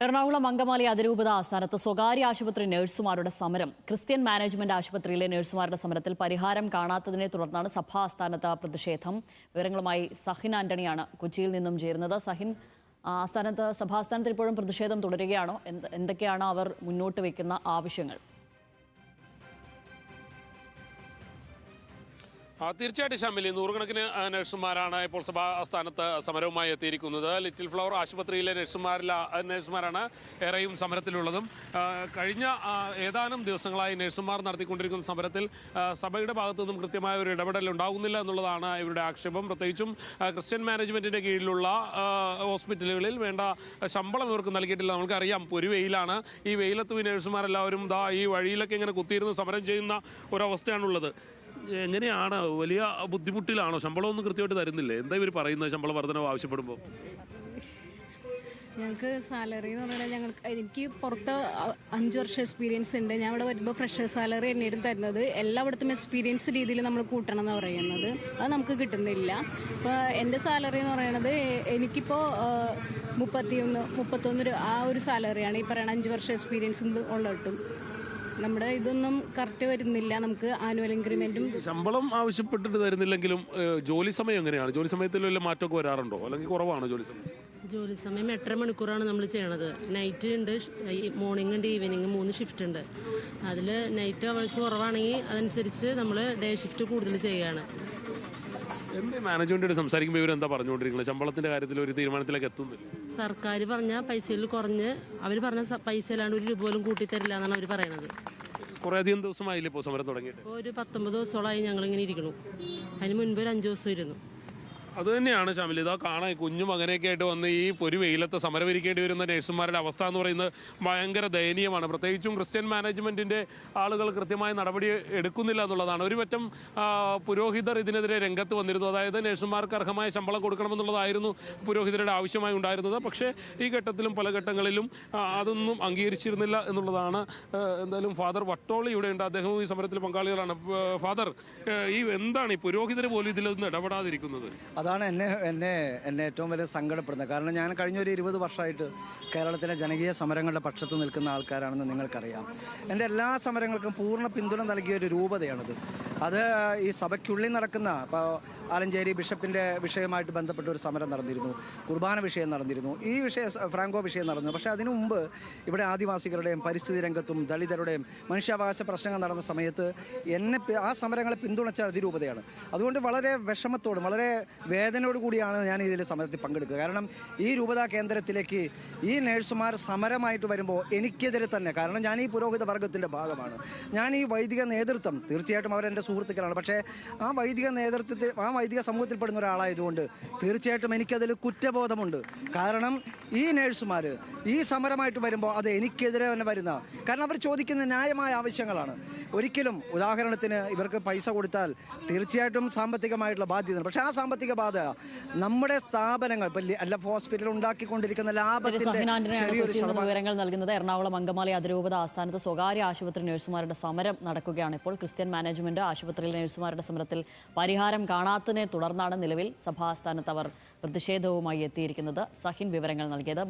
എറണാകുളം അങ്കമാലി അതിരൂപത ആസ്ഥാനത്ത് സ്വകാര്യ ആശുപത്രി നഴ്സുമാരുടെ സമരം. ക്രിസ്ത്യൻ മാനേജ്മെന്റ് ആശുപത്രിയിലെ നഴ്സുമാരുടെ സമരത്തിൽ പരിഹാരം കാണാത്തതിനെ തുടർന്നാണ് സഭാ ആസ്ഥാനത്ത് പ്രതിഷേധം. വിവരങ്ങളുമായി സഹിൻ ആന്റണിയാണ് കൊച്ചിയിൽ നിന്നും ചേരുന്നത്. സഹിൻ, സഭാസ്ഥാനത്ത് ഇപ്പോഴും പ്രതിഷേധം തുടരുകയാണോ? എന്തൊക്കെയാണ് അവർ മുന്നോട്ട് വയ്ക്കുന്ന ആവശ്യങ്ങൾ? തീർച്ചയായിട്ടും ഷാമിലി, നൂറുകണക്കിന് നഴ്സുമാരാണ് ഇപ്പോൾ സഭാ ആസ്ഥാനത്ത് സമരവുമായി എത്തിയിരിക്കുന്നത്. ലിറ്റിൽ ഫ്ലവർ ആശുപത്രിയിലെ നഴ്സുമാരാണ് ഏറെയും സമരത്തിലുള്ളതും. കഴിഞ്ഞ ഏതാനും ദിവസങ്ങളായി നഴ്സുമാർ നടത്തിക്കൊണ്ടിരിക്കുന്ന സമരത്തിൽ സഭയുടെ ഭാഗത്തു നിന്നും കൃത്യമായ ഒരു ഇടപെടൽ ഉണ്ടാകുന്നില്ല എന്നുള്ളതാണ് ഇവരുടെ ആക്ഷേപം. പ്രത്യേകിച്ചും ക്രിസ്ത്യൻ മാനേജ്മെൻറ്റിൻ്റെ കീഴിലുള്ള ഹോസ്പിറ്റലുകളിൽ വേണ്ട ശമ്പളം ഇവർക്ക് നൽകിയിട്ടില്ല. നമുക്കറിയാം, ഒരു വെയിലാണ്. ഈ വെയിലത്ത് ഈ നഴ്സുമാരെല്ലാവരും ഈ വഴിയിലൊക്കെ ഇങ്ങനെ കുത്തിയിരുന്ന് സമരം ചെയ്യുന്ന ഒരവസ്ഥയാണുള്ളത്. എങ്ങനെയാണ്? വലിയ ബുദ്ധിമുട്ടിലാണോ? ശമ്പളമൊന്നും കൃത്യമായിട്ട് തരുന്നില്ലേ? എന്താ ഇവർ പറയുന്നത് ശമ്പള വർധനവ് ആവശ്യപ്പെടുമ്പോൾ? ഞങ്ങൾക്ക് സാലറി എന്ന് പറഞ്ഞാൽ എനിക്ക് പുറത്ത് 5 വർഷം എക്സ്പീരിയൻസ് ഉണ്ട്. ഞാൻ ഇവിടെ വരുമ്പോൾ ഫ്രഷർ സാലറി തന്നെയായിരുന്നു തരുന്നത്. എല്ലായിടത്തും എക്സ്പീരിയൻസ് രീതിയിൽ നമ്മൾ കൂട്ടണം എന്ന് പറയുന്നത്, അത് നമുക്ക് കിട്ടുന്നില്ല. അപ്പോൾ എൻ്റെ സാലറി എന്ന് പറയുന്നത് എനിക്കിപ്പോൾ 31 ആ ഒരു സാലറിയാണ്. ഈ പറയുന്ന 5 വർഷം എക്സ്പീരിയൻസ് ഉള്ളിട്ടും നമ്മുടെ ഇതൊന്നും കറക്റ്റ് വരുന്നില്ല. നമുക്ക് ആനുവൽ ഇൻക്രിമെന്റും ശമ്പളം ആവശ്യപ്പെട്ടിട്ട് തരുന്നില്ലെങ്കിലും ജോലി സമയം എങ്ങനെയാണ്? ജോലി സമയത്തിൽ വല്ല മാറ്റമൊക്കെ വരാറുണ്ടോ, അല്ലെങ്കിൽ കുറവാണോ ജോലി സമയം? ജോലി സമയം 8.5 മണിക്കൂറാണ് നമ്മൾ ചെയ്യണത്. നൈറ്റ് ഉണ്ട്, മോർണിംഗ് ഉണ്ട്, ഈവനിങ് 3 ഷിഫ്റ്റ് ഉണ്ട്. അതിൽ നൈറ്റ് അവേഴ്സ് കുറവാണെങ്കിൽ അതനുസരിച്ച് നമ്മൾ ഡേ ഷിഫ്റ്റ് കൂടുതൽ ചെയ്യുകയാണ്. എന്ത് മാനേജ്മെന്റോട് സംസാരിക്കുമ്പോൾ ഇവരെന്താ പറഞ്ഞുകൊണ്ടിരിക്കുന്നത്? ശമ്പളത്തിന്റെ കാര്യത്തിൽ ഒരു തീരുമാനത്തിലേക്ക് എത്തുന്നില്ല. സർക്കാർ പറഞ്ഞ പൈസയിൽ കുറഞ്ഞ് അവർ പറഞ്ഞ പൈസ അല്ലാണ്ട് 1 രൂപ പോലും കൂട്ടിത്തരില്ല എന്നാണ് അവർ പറയണത്. കുറേ അധികം ദിവസമായില്ലേ ഇപ്പോൾ സമരം തുടങ്ങിയിട്ട്? ഇപ്പോൾ ഒരു 19 ദിവസത്തോളമായി ഞങ്ങളിങ്ങനെ ഇരിക്കണു. അതിന് മുൻപ് ഒരു 5 ദിവസം ഇരുന്നു. അത് തന്നെയാണ് ഷാമിൽ. ഇതാ കാണാൻ കുഞ്ഞു മകനെയൊക്കെ ആയിട്ട് വന്ന് ഈ ഒരു വെയിലത്ത് സമരമിരിക്കേണ്ടി വരുന്ന നഴ്സുമാരുടെ അവസ്ഥ എന്ന് പറയുന്നത് ഭയങ്കര ദയനീയമാണ്. പ്രത്യേകിച്ചും ക്രിസ്ത്യൻ മാനേജ്മെൻറ്റിൻ്റെ ആളുകൾ കൃത്യമായ നടപടി എടുക്കുന്നില്ല എന്നുള്ളതാണ്. ഒരു പറ്റം പുരോഹിതർ ഇതിനെതിരെ രംഗത്ത് വന്നിരുന്നു. അതായത് നഴ്സുമാർക്ക് അർഹമായ ശമ്പളം കൊടുക്കണമെന്നുള്ളതായിരുന്നു പുരോഹിതരുടെ ആവശ്യമായി ഉണ്ടായിരുന്നത്. പക്ഷേ ഈ ഘട്ടത്തിലും പല ഘട്ടങ്ങളിലും അതൊന്നും അംഗീകരിച്ചിരുന്നില്ല എന്നുള്ളതാണ്. എന്തായാലും ഫാദർ വട്ടോളി ഇവിടെയുണ്ട്. അദ്ദേഹവും ഈ സമരത്തിൽ പങ്കാളികളാണ്. ഫാദർ, ഈ എന്താണ് ഈ പുരോഹിതർ പോലും ഇതിലൊന്നും ഇടപെടാതിരിക്കുന്നത്? അതാണ് എന്നെ ഏറ്റവും വലിയ സങ്കടപ്പെടുന്നത്. കാരണം ഞാൻ കഴിഞ്ഞൊരു 20 വർഷമായിട്ട് കേരളത്തിലെ ജനകീയ സമരങ്ങളുടെ പക്ഷത്ത് നിൽക്കുന്ന ആൾക്കാരാണെന്ന് നിങ്ങൾക്കറിയാം. എൻ്റെ എല്ലാ സമരങ്ങൾക്കും പൂർണ്ണ പിന്തുണ നൽകിയ ഒരു രൂപതയാണത്. അത് ഈ സഭയ്ക്കുള്ളിൽ നടക്കുന്ന, ഇപ്പോൾ ആലഞ്ചേരി ബിഷപ്പിൻ്റെ വിഷയമായിട്ട് ബന്ധപ്പെട്ട ഒരു സമരം നടന്നിരുന്നു, കുർബാന വിഷയം നടന്നിരുന്നു, ഈ ഫ്രാങ്കോ വിഷയം നടന്നു. പക്ഷേ അതിനു മുമ്പ് ഇവിടെ ആദിവാസികളുടെയും പരിസ്ഥിതി രംഗത്തും ദളിതരുടെയും മനുഷ്യാവകാശ പ്രശ്നങ്ങൾ നടന്ന സമയത്ത് ആ സമരങ്ങളെ പിന്തുണച്ച അതിരൂപതയാണ്. അതുകൊണ്ട് വളരെ വിഷമത്തോടും വളരെ വേദനയോട് കൂടിയാണ് ഞാൻ ഇതിൽ സമരത്തിൽ പങ്കെടുക്കുക. കാരണം ഈ രൂപതാ കേന്ദ്രത്തിലേക്ക് ഈ നഴ്സുമാർ സമരമായിട്ട് വരുമ്പോൾ എനിക്കെതിരെ തന്നെ, കാരണം ഞാൻ ഈ പുരോഹിത വർഗത്തിൻ്റെ ഭാഗമാണ്, ഞാൻ ഈ വൈദിക നേതൃത്വം, തീർച്ചയായിട്ടും അവരെൻ്റെ സുഹൃത്തുക്കളാണ്, പക്ഷേ ആ വൈദിക നേതൃത്വത്തിൽ, ആ വൈദിക സമൂഹത്തിൽപ്പെടുന്ന ഒരാളായതുകൊണ്ട് തീർച്ചയായിട്ടും എനിക്കതിൽ കുറ്റബോധമുണ്ട്. കാരണം ഈ നഴ്സുമാർ ഈ സമരമായിട്ട് വരുമ്പോൾ അത് എനിക്കെതിരെ തന്നെ വരുന്ന, കാരണം അവർ ചോദിക്കുന്ന ന്യായമായ ആവശ്യങ്ങളാണ്. ഒരിക്കലും, ഉദാഹരണത്തിന് ഇവർക്ക് പൈസ കൊടുത്താൽ തീർച്ചയായിട്ടും സാമ്പത്തികമായിട്ടുള്ള ബാധ്യതയാണ്. പക്ഷേ ആ സാമ്പത്തിക ബാധ നമ്മുടെ സ്ഥാപനങ്ങൾ, അല്ല ഹോസ്പിറ്റൽ ഉണ്ടാക്കിക്കൊണ്ടിരിക്കുന്ന ലാഭത്തിന്റെ വിവരങ്ങൾ നൽകുന്നത്. എറണാകുളം അങ്കമാലി അതിരൂപത ആസ്ഥാനത്ത് സ്വകാര്യ ആശുപത്രി നഴ്സുമാരുടെ സമരം നടക്കുകയാണ് ഇപ്പോൾ. ക്രിസ്ത്യൻ മാനേജ്മെന്റ് ആശുപത്രിയിലെ നഴ്സുമാരുടെ സമരത്തിൽ പരിഹാരം കാണാത്തതിനെ തുടർന്നാണ് നിലവിൽ സഭാസ്ഥാനത്ത് അവർ പ്രതിഷേധവുമായി എത്തിയിരിക്കുന്നത്. സഹിൻ വിവരങ്ങൾ നൽകിയത്.